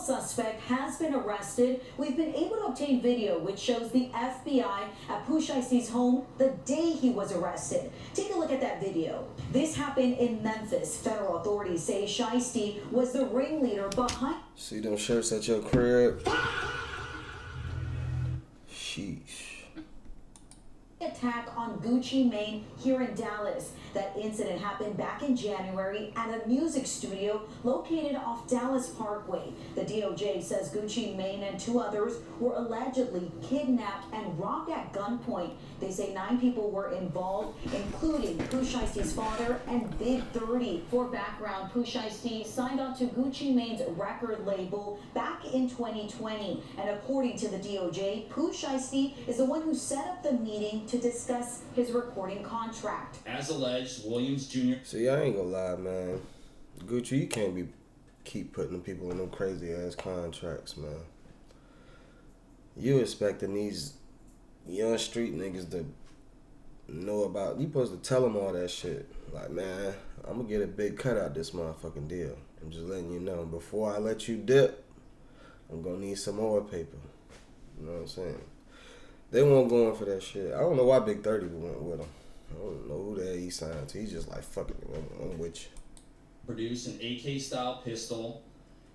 suspect has been arrested. We've been able to obtain video which shows the FBI at Pooh Shystie's home the day he was arrested. Take a look at that video. This happened in Memphis. Federal authorities say Shystie was the ringleader behind. See them shirts at your crib? Sheesh. Attack on Gucci Mane here in Dallas. That incident happened back in January at a music studio located off Dallas Parkway. The DOJ says Gucci Mane and 2 others were allegedly kidnapped and robbed at gunpoint. They say 9 people were involved, including Pooh Shystie's father and Big 30. For background, Pooh Shystie signed on to Gucci Mane's record label back in 2020. And according to the DOJ, Pooh Shystie is the one who set up the meeting to discuss his recording contract. As alleged, Williams Jr. See, I ain't gonna lie, man. Gucci, you can't keep putting people in them crazy ass contracts, man. You expecting these young street niggas to know about? You supposed to tell them all that shit. Like, man, I'm gonna get a big cut out this motherfucking deal. I'm just letting you know. Before I let you dip, I'm gonna need some more paper. You know what I'm saying? They weren't going for that shit. I don't know why Big 30 went with him. I don't know who the hell he signed to. He's just like, fuck it, I'm with you. Produced an AK-style pistol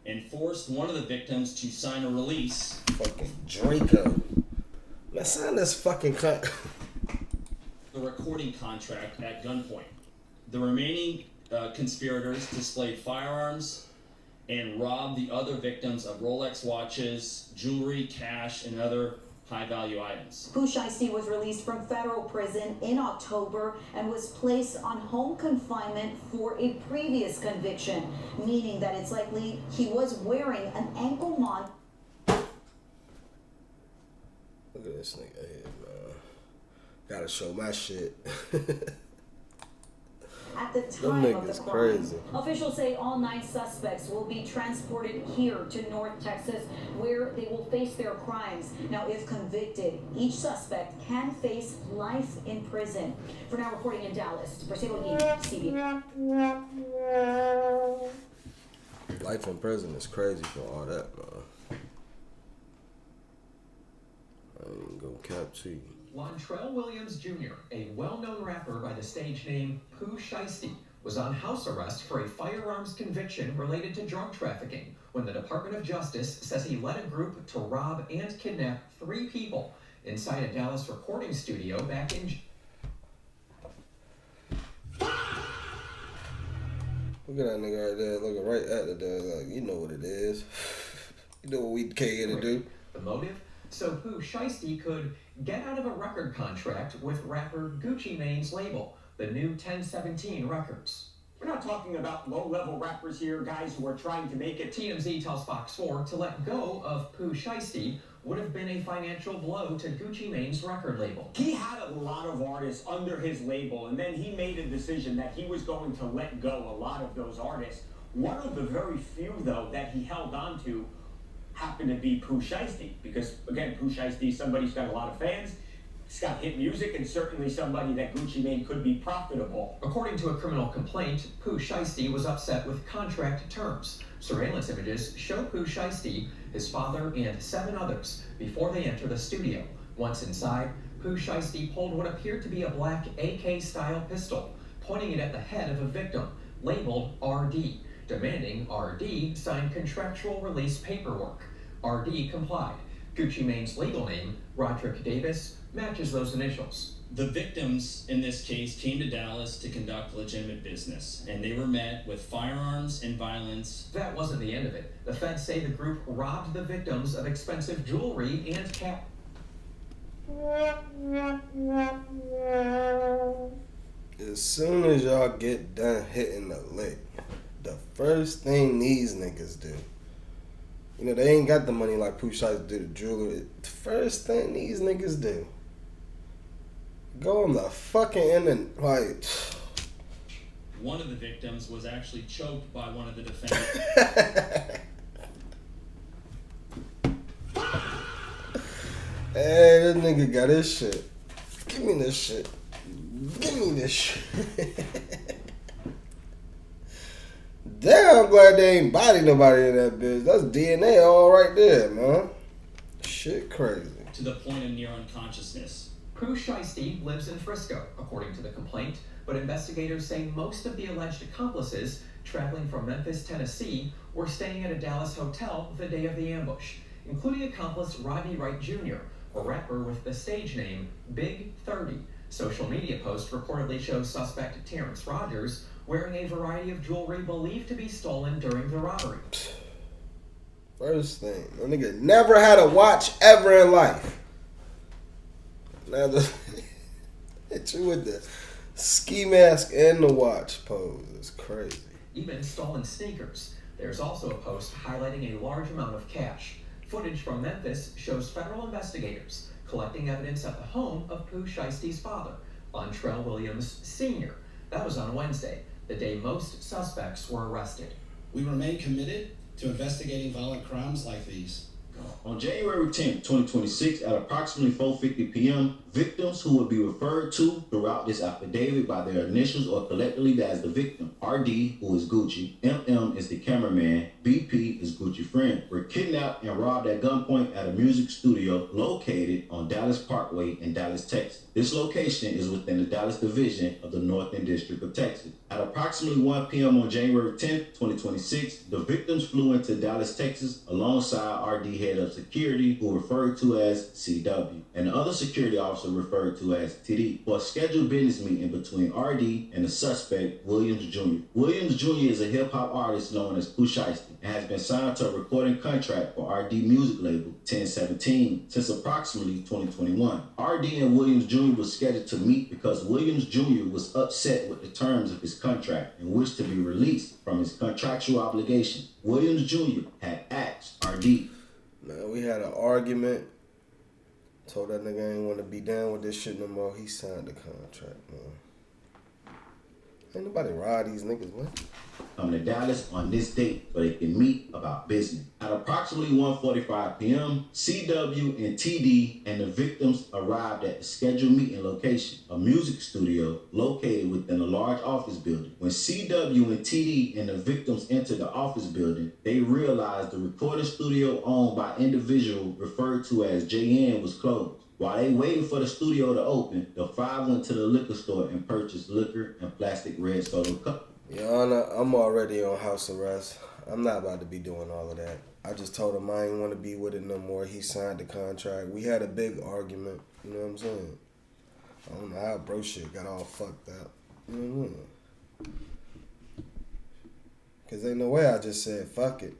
and forced one of the victims to sign a release. Fucking Draco. Man, sign this fucking cut. The recording contract at gunpoint. The remaining conspirators displayed firearms and robbed the other victims of Rolex watches, jewelry, cash, and other high-value items. Pooh Shystie was released from federal prison in October and was placed on home confinement for a previous conviction, meaning that it's likely he was wearing an ankle monitor. Look at this nigga here, man. Gotta show my shit. At the time of the crime. Crazy. Officials say all 9 suspects will be transported here to North Texas, where they will face their crimes. Now, if convicted, each suspect can face life in prison. For now, reporting in Dallas, Persebo CB. Life in prison is crazy for all that, man. I ain't gonna cap to you. Lontrell Williams Jr., a well-known rapper by the stage name Pooh Shystie, was on house arrest for a firearms conviction related to drug trafficking when the Department of Justice says he led a group to rob and kidnap 3 people inside a Dallas recording studio back in... Look at that nigga right there, looking right at the dude, like, you know what it is. You know what we came here to do. The motive? So Pooh Shystie could get out of a record contract with rapper Gucci Mane's label, the new 1017 Records. We're not talking about low-level rappers here, guys who are trying to make it. TMZ tells Fox 4 to let go of Pooh Shystie would have been a financial blow to Gucci Mane's record label. He had a lot of artists under his label, and then he made a decision that he was going to let go a lot of those artists. One of the very few, though, that he held on to happened to be Pooh Shystie, because, again, Pooh Shystie is somebody who's got a lot of fans. He's got hit music, and certainly somebody that Gucci Mane could be profitable. According to a criminal complaint, Pooh Shystie was upset with contract terms. Surveillance images show Pooh Shystie, his father, and 7 others before they enter the studio. Once inside, Pooh Shystie pulled what appeared to be a black AK-style pistol, pointing it at the head of a victim, labeled RD, demanding RD sign contractual release paperwork. RD complied. Gucci Mane's legal name, Roderick Davis, matches those initials. The victims in this case came to Dallas to conduct legitimate business, and they were met with firearms and violence. That wasn't the end of it. The feds say the group robbed the victims of expensive jewelry and cap. As soon as y'all get done hitting the lick, the first thing these niggas do, you know, they ain't got the money like Pooh Shystie do the jewelry. The first thing these niggas do, go on the fucking internet, like... One of the victims was actually choked by one of the defendants. Hey, this nigga got his shit. Give me this shit. Give me this shit. Damn, I'm glad they ain't body nobody in that bitch. That's DNA all right there, man. Shit crazy. To the point of near unconsciousness. Pooh Shystie lives in Frisco, according to the complaint, but investigators say most of the alleged accomplices traveling from Memphis, Tennessee, were staying at a Dallas hotel the day of the ambush, including accomplice Rodney Wright Jr., a rapper with the stage name Big 30. Social media posts reportedly show suspect Terrence Rogers wearing a variety of jewelry believed to be stolen during the robbery. First thing, that nigga never had a watch ever in life. Now hit you with the ski mask and the watch pose. It's crazy. Even stolen sneakers. There's also a post highlighting a large amount of cash. Footage from Memphis shows federal investigators collecting evidence at the home of Pooh Shystie's father, Lontrell Williams Sr. That was on Wednesday, the day most suspects were arrested. We remain committed to investigating violent crimes like these. On January 10, 2026, at approximately 4:50 p.m., victims who will be referred to throughout this affidavit by their initials or collectively as the victim, RD, who is Gucci, MM is the cameraman, BP is Gucci friend, were kidnapped and robbed at gunpoint at a music studio located on Dallas Parkway in Dallas, Texas. This location is within the Dallas Division of the Northern District of Texas. At approximately 1 p.m. on January 10, 2026, the victims flew into Dallas, Texas alongside RD head of security, who referred to as CW, and the other security officer referred to as TD, for a scheduled business meeting between RD and the suspect, Williams Jr. Williams Jr. is a hip-hop artist known as Pooh Shystie and has been signed to a recording contract for RD music label 1017 since approximately 2021. RD and Williams Jr. was scheduled to meet because Williams Jr. was upset with the terms of his contract and wished to be released from his contractual obligations. Williams Jr. had asked RD. Man, we had an argument. Told that nigga ain't want to be down with this shit no more. He signed the contract, man. Ain't nobody ride these niggas, man. Come to Dallas on this date so they can meet about business. At approximately 1:45 p.m., CW and TD and the victims arrived at the scheduled meeting location, a music studio located within a large office building. When CW and TD and the victims entered the office building, they realized the recording studio owned by individual referred to as JN was closed. While they waited for the studio to open, the five went to the liquor store and purchased liquor and plastic red soda cups. Your Honor, I'm already on house arrest. I'm not about to be doing all of that. I just told him I ain't want to be with it no more. He signed the contract. We had a big argument. You know what I'm saying? I don't know how bro shit got all fucked up. You know what I mean? Because ain't no way I just said fuck it.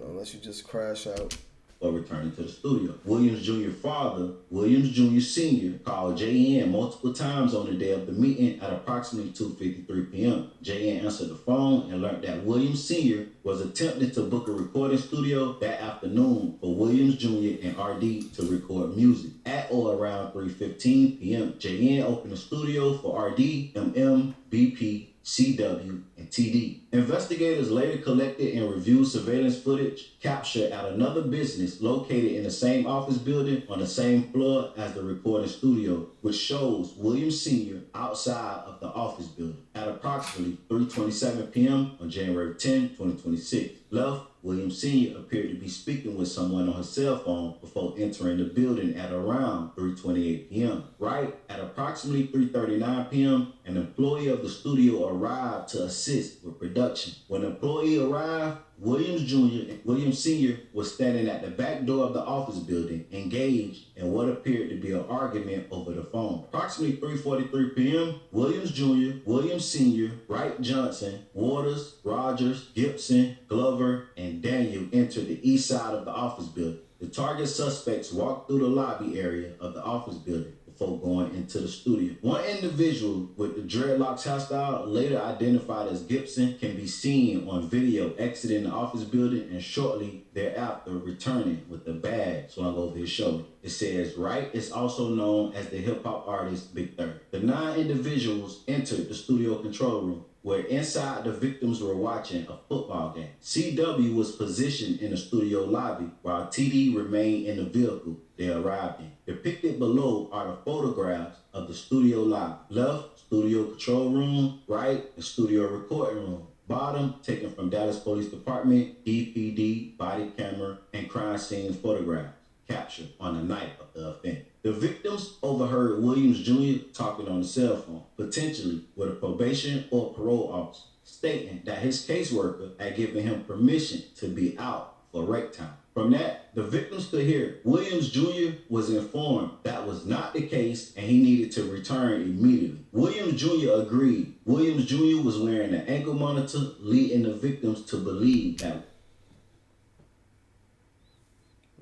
Unless you just crash out. Or returning to the studio. Williams Jr.'s father, Williams Jr. Sr., called JN multiple times on the day of the meeting at approximately 2:53 p.m. JN answered the phone and learned that Williams Sr. was attempting to book a recording studio that afternoon for Williams Jr. and RD to record music. At or around 3:15 p.m., JN opened the studio for RD, MM, BP, CW, and TD. Investigators later collected and reviewed surveillance footage captured at another business located in the same office building on the same floor as the recording studio, which shows Williams Sr. outside of the office building. At approximately 3:27 p.m. on January 10, 2026, left, Williams Sr. appeared to be speaking with someone on his cell phone before entering the building at around 3:28 p.m. Right at approximately 3:39 p.m., an employee of the studio arrived to assist with production. When the employee arrived, Williams Jr. and Williams Sr. was standing at the back door of the office building, engaged in what appeared to be an argument over the phone. Approximately 3:43 p.m., Williams Jr., Williams Sr., Wright Johnson, Waters, Rogers, Gibson, Glover, and Daniel entered the east side of the office building. The target suspects walked through the lobby area of the office building before going into the studio. One individual with the dreadlocks hairstyle, later identified as Gibson, can be seen on video exiting the office building and shortly thereafter returning with a bag slung over his shoulder. It says Wright is also known as the hip-hop artist Big 30. The 9 individuals entered the studio control room, where inside the victims were watching a football game. CW was positioned in the studio lobby while TD remained in the vehicle they arrived in. Depicted below are the photographs of of the studio lot. Left, studio control room. Right, the studio recording room. Bottom, taken from Dallas Police Department, DPD, body camera, and crime scene photographs captured on the night of the offense. The victims overheard Williams Jr. talking on the cell phone, potentially with a probation or parole officer, stating that his caseworker had given him permission to be out for rec time. From that, the victims could hear Williams Jr. was informed that was not the case and he needed to return immediately. Williams Jr. agreed. Williams Jr. was wearing an ankle monitor, leading the victims to believe that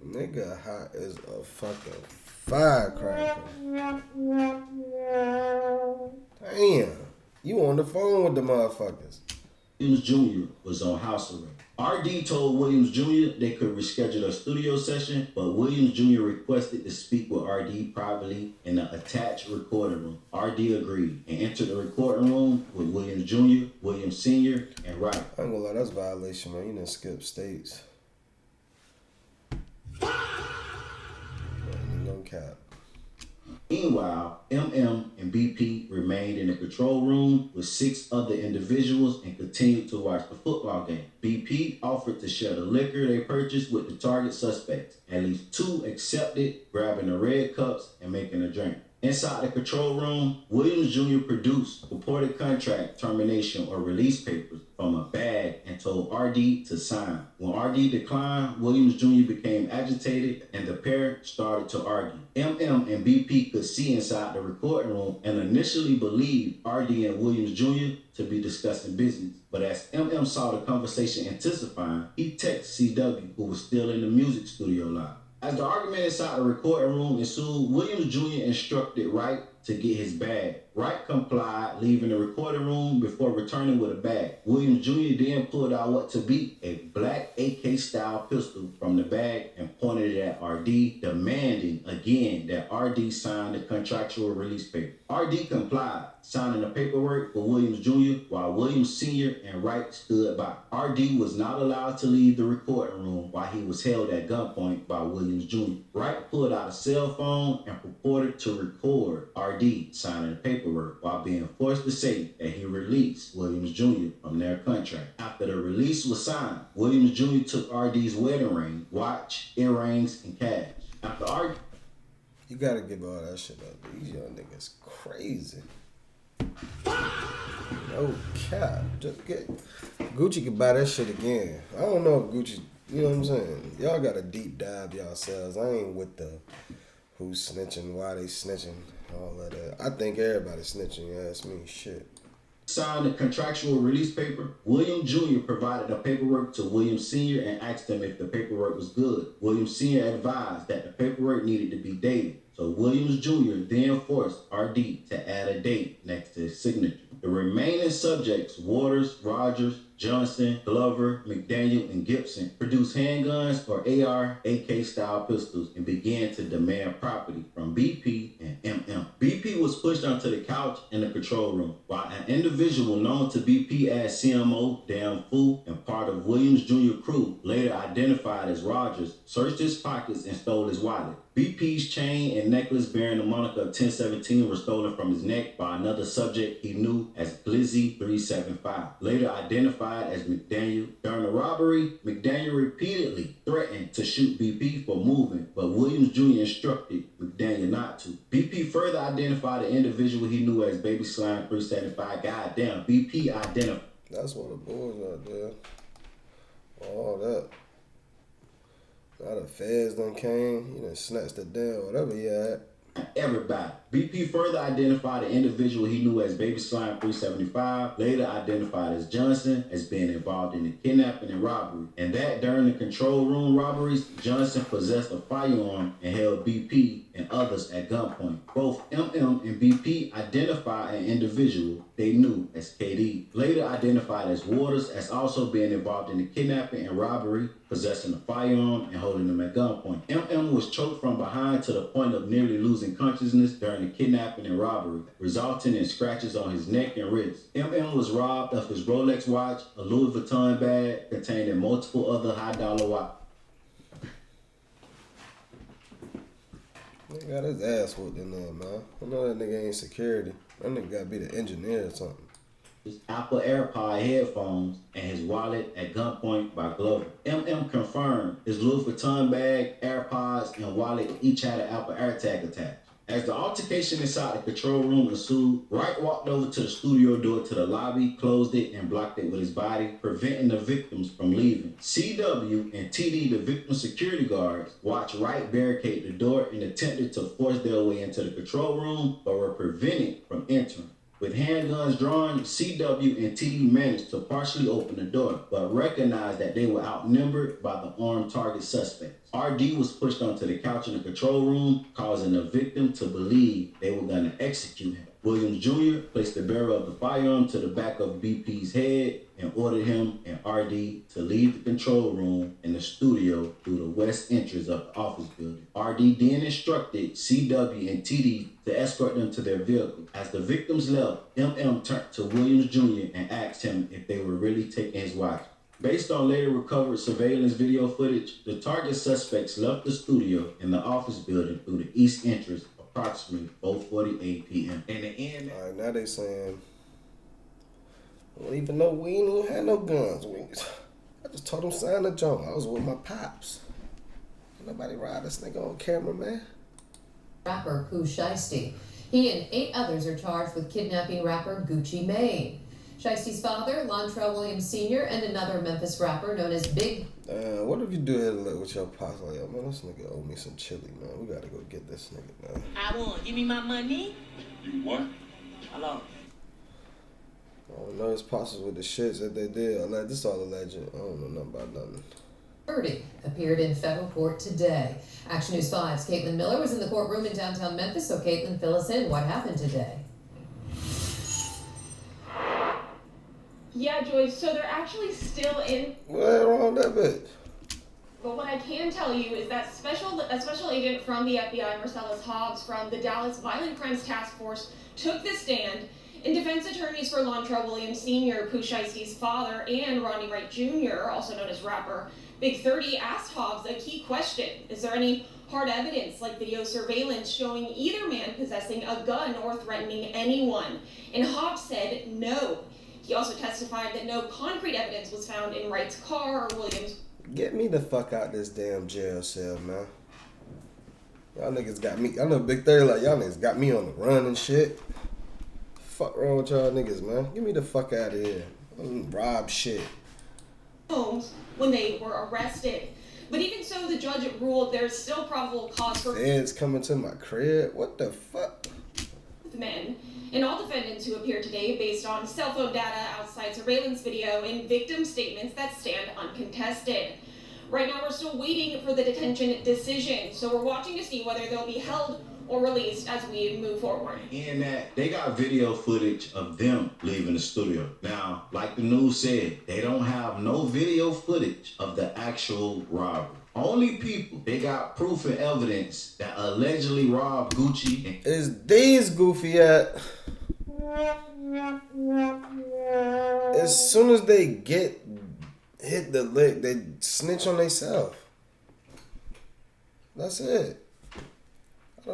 nigga hot as a fucking firecracker. Damn, you on the phone with the motherfuckers. Williams Jr. was on house arrest. RD told Williams Jr. they could reschedule a studio session, but Williams Jr. requested to speak with RD privately in the attached recording room. RD agreed and entered the recording room with Williams Jr., Williams Sr., and Wright. I ain't gonna lie, that's violation, man. You done skip states. No cap. Meanwhile, MM and BP remained in the control room with 6 other individuals and continued to watch the football game. BP offered to share the liquor they purchased with the target suspects. At least 2 accepted, grabbing the red cups and making a drink. Inside the control room, Williams Jr. produced purported contract termination or release papers from a bag and told RD to sign. When RD declined, Williams Jr. became agitated and the pair started to argue. MM and BP could see inside the recording room and initially believed RD and Williams Jr. to be discussing business. But as MM saw the conversation intensifying, he texted CW, who was still in the music studio lot. As the argument inside the recording room ensued, Williams Jr. instructed Wright to get his bag. Wright complied, leaving the recording room before returning with a bag. Williams Jr. then pulled out what to be a black AK-style pistol from the bag and pointed it at RD, demanding again that RD sign the contractual release paper. RD complied, signing the paperwork for Williams Jr., while Williams Sr. and Wright stood by. RD was not allowed to leave the recording room while he was held at gunpoint by Williams Jr. Wright pulled out a cell phone and purported to record RD signing the paperwork while being forced to say that he released Williams Jr. from their contract. After the release was signed, Williams Jr. took RD's wedding ring, watch, earrings, and cash. After RD... You gotta give all that shit up. These young niggas crazy. No cap. Just get Gucci can buy that shit again. I don't know if Gucci, you know what I'm saying? Y'all gotta deep dive yourselves. I ain't with the who's snitching, why they snitching, all of that. I think everybody's snitching, you ask me, shit. Signed the contractual release paper. William Jr. provided the paperwork to William Sr. and asked him if the paperwork was good. William Sr. advised that the paperwork needed to be dated. So Williams Jr. then forced RD to add a date next to his signature. The remaining subjects, Waters, Rogers, Johnson, Glover, McDaniel, and Gibson, produced handguns or AR, AK-style pistols and began to demand property from BP and MM. BP was pushed onto the couch in the control room, while an individual known to BP as CMO, Dan Fu, and part of Williams Jr. crew, later identified as Rogers, searched his pockets and stole his wallet. BP's chain and necklace bearing the moniker of 1017 were stolen from his neck by another subject he knew as Glizzy 375, later identified as McDaniel. During the robbery, McDaniel repeatedly threatened to shoot BP for moving, but Williams Jr. instructed McDaniel not to. BP further identified the individual he knew as Baby Slime 375. Goddamn, BP identified. That's what the boys out there. All that. Now the feds done came, you done snatched it down, whatever he had. Everybody. BP further identified the individual he knew as Baby Slime 375, later identified as Johnson, as being involved in the kidnapping and robbery, and that during the control room robberies, Johnson possessed a firearm and held BP and others at gunpoint. Both MM and BP identified an individual they knew as KD, later identified as Waters, as also being involved in the kidnapping and robbery, possessing a firearm and holding them at gunpoint. MM was choked from behind to the point of nearly losing consciousness during the kidnapping and robbery, resulting in scratches on his neck and wrist. MM was robbed of his Rolex watch, a Louis Vuitton bag containing multiple other high-dollar watches. He got his ass whooped in there, man. I know that nigga ain't security. That nigga gotta be the engineer or something. His Apple AirPod headphones and his wallet at gunpoint by Glover. MM confirmed his Louis Vuitton bag, AirPods, and wallet each had an Apple AirTag attached. As the altercation inside the control room ensued, Wright walked over to the studio door to the lobby, closed it, and blocked it with his body, preventing the victims from leaving. CW and TD, the victim security guards, watched Wright barricade the door and attempted to force their way into the control room, but were prevented from entering. With handguns drawn, CW and TD managed to partially open the door, but recognized that they were outnumbered by the armed target suspects. RD was pushed onto the couch in the control room, causing the victim to believe they were going to execute him. Williams Jr. placed the barrel of the firearm to the back of BP's head and ordered him and RD to leave the control room and the studio through the west entrance of the office building. RD then instructed CW and TD to escort them to their vehicle. As the victims left, MM turned to Williams Jr. and asked him if they were really taking his watch. Based on later recovered surveillance video footage, the target suspects left the studio and the office building through the east entrance approximately 4:48 p.m. In the end, all right, now they saying, I don't even know we ain't even had no guns. I just told them sign the junk. I was with my pops. Ain't nobody ride this nigga on camera, man. Rapper Pooh Shystie. He and 8 others are charged with kidnapping rapper Gucci Mane. Shystie's father, Lontrell Williams Sr., and another Memphis rapper known as Big. What if you do it with your pops? Like, yo, man, this nigga owe me some chili, man. We gotta go get this nigga, man. I want. Give me my money. You what? Hello. I don't know his pops was with the shits that they did. This all alleged. I don't know nothing about nothing. Birdie appeared in federal court today. Action News 5's Caitlin Miller was in the courtroom in downtown Memphis. So Caitlin, fill us in. What happened today? Yeah, Joyce, so they're actually still in. What wrong with that bitch? But what I can tell you is that a special agent from the FBI, Marcellus Hobbs, from the Dallas Violent Crimes Task Force, took the stand, and defense attorneys for Lontrell Williams Sr., Pooh Shystie's father, and Ronnie Wright Jr., also known as rapper Big 30, asked Hobbs a key question. Is there any hard evidence, like video surveillance, showing either man possessing a gun or threatening anyone? And Hobbs said no. He also testified that no concrete evidence was found in Wright's car or Williams. Get me the fuck out this damn jail cell, man. Y'all niggas got me. I know Big 30 like y'all niggas got me on the run and shit. Fuck wrong with y'all niggas, man? Get me the fuck out of here. Rob shit. Homes when they were arrested. But even so, the judge ruled there's still probable cause for feds coming to my crib. What the fuck? Men. And all defendants who appear today based on cell phone data, outside surveillance video, and victim statements that stand uncontested. Right now, we're still waiting for the detention decision, so we're watching to see whether they'll be held or released as we move forward. In that, they got video footage of them leaving the studio. Now, like the news said, they don't have no video footage of the actual robbery. Only people they got proof and evidence that allegedly robbed Gucci. Is these goofy at? As soon as they hit the lick, they snitch on themselves. That's it. As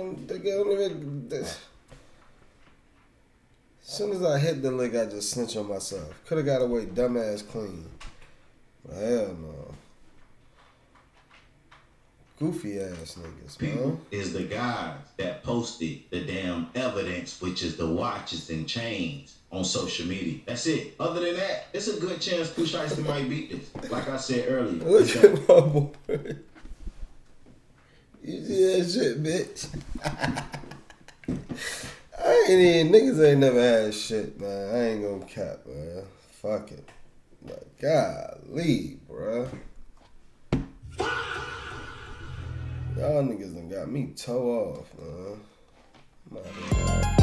soon as I hit the lick, I just snitch on myself. Could have got away dumbass clean. But hell no. Goofy ass niggas, man. Is the guys that posted the damn evidence, which is the watches and chains on social media. That's it. Other than that, it's a good chance Pooh Shystie might beat this. Like I said earlier. Look at my boy. You see that shit, bitch? Niggas ain't never had shit, man. I ain't gonna cap, man. Fuck it. Like, golly, bruh. Y'all niggas done got me toe off, man.